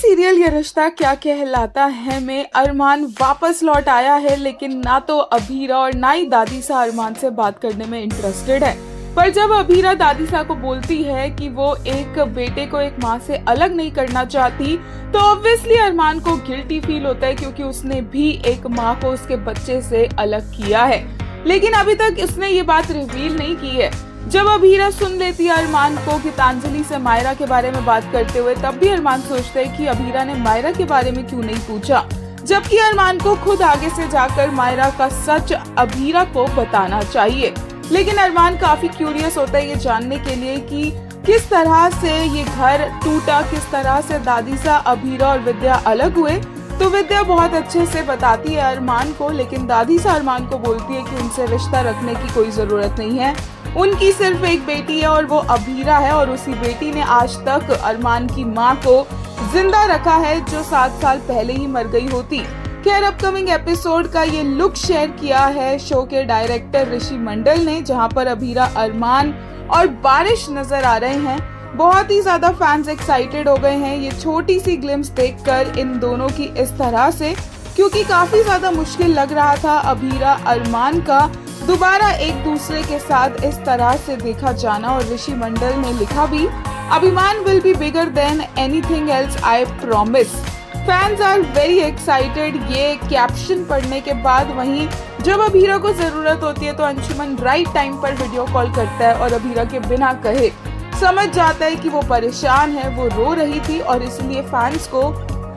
Serial ये रिश्ता क्या कहलाता है में अरमान वापस लौट आया है, लेकिन ना तो अभीरा और ना ही दादीसा अरमान से बात करने में इंटरेस्टेड है। पर जब अभीरा दादीसा को बोलती है कि वो एक बेटे को एक माँ से अलग नहीं करना चाहती, तो ऑब्वियसली अरमान को गिल्टी फील होता है, क्योंकि उसने भी एक माँ को उसके बच्चे से अलग किया है। लेकिन अभी तक उसने ये बात रिवील नहीं की है। जब अभीरा सुन लेती है अरमान को गीतांजलि से मायरा के बारे में बात करते हुए, तब भी अरमान सोचता है कि अभीरा ने मायरा के बारे में क्यों नहीं पूछा, जबकि अरमान को खुद आगे से जाकर मायरा का सच अभीरा को बताना चाहिए। लेकिन अरमान काफी क्यूरियस होता है ये जानने के लिए कि किस तरह से ये घर टूटा, किस तरह से दादीसा, अभीरा और विद्या अलग हुए। तो विद्या बहुत अच्छे से बताती है अरमान को, लेकिन दादीसा अरमान को बोलती है कि उनसे रिश्ता रखने की कोई जरूरत नहीं है, उनकी सिर्फ एक बेटी है और वो अभीरा है, और उसी बेटी ने आज तक अरमान की माँ को जिंदा रखा है, जो 7 साल पहले ही मर गई होती। खैर, अपकमिंग एपिसोड का ये लुक शेयर किया है शो के डायरेक्टर ऋषि मंडल ने, जहां पर अभीरा, अरमान और बारिश नजर आ रहे हैं। बहुत ही ज्यादा फैंस एक्साइटेड हो गए हैं ये छोटी सी ग्लिम्स देखकर इन दोनों की इस तरह से, क्योंकि काफी ज्यादा मुश्किल लग रहा था अभीरा अरमान का दोबारा एक दूसरे के साथ इस तरह से देखा जाना। और ऋषि मंडल ने लिखा भी, Abhimaan will be bigger than anything else, I promise. Fans are very excited ये कैप्शन पढ़ने के बाद। वहीं जब अभीरा को जरूरत होती है तो अंशुमन राइट टाइम पर वीडियो कॉल करता है और अभीरा के बिना कहे समझ जाता है कि वो परेशान है, वो रो रही थी, और इसलिए फैंस को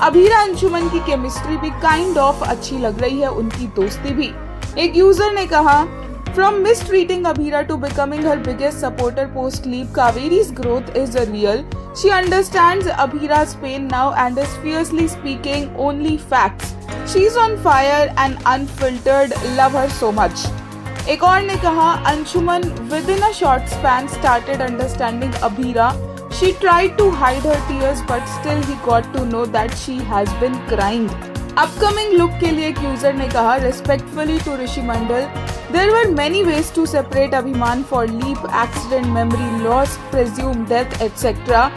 अभीरा अंशुमन की केमिस्ट्री भी काइंड ऑफ अच्छी लग रही है, उनकी दोस्ती भी। एक यूजर ने कहा, From mistreating Abhira to becoming her biggest supporter post-leap, Kaveri's growth is real. She understands Abhira's pain now and is fiercely speaking only facts. She's on fire and unfiltered. Love her so much. एक और ने कहा, Anshuman within a short span started understanding Abhira. She tried to hide her tears, but still he got to know that she has been crying. Upcoming look के लिए एक user ने कहा, respectfully to Rishi Mandal, there were many ways to separate Abhimaan for leap, accident, memory loss, presume death etcetera.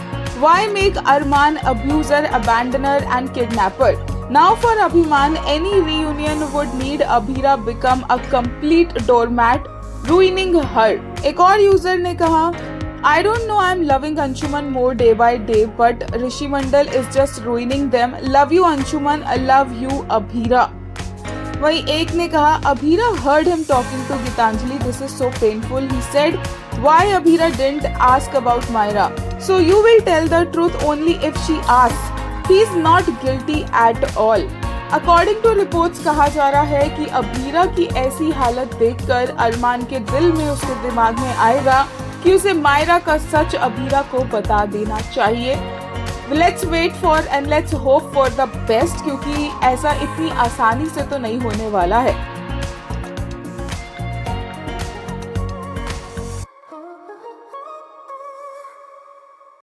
Why make Arman abuser, abandoner and kidnapper? Now for Abhiman, any reunion would need Abhira become a complete doormat, ruining her. एक और user ने कहा, I don't know, I'm loving Anshuman more day by day, but Rishi Mandal is just ruining them. Love you Anshuman, I love you Abhira. वही एक ने कहा, Abhira heard him talking to Gitanjali. This is so painful. He said, why Abhira didn't ask about Myra? So you will tell the truth only if she asks. He is not guilty at all. According to reports कहा जा रहा है कि अभीरा की ऐसी हालत देखकर अरमान के दिल में, उसके दिमाग में आएगा कि उसे मायरा का सच अभीरा को बता देना चाहिए। Let's wait for and let's hope for the best, क्योंकि ऐसा इतनी आसानी से तो नहीं होने वाला है।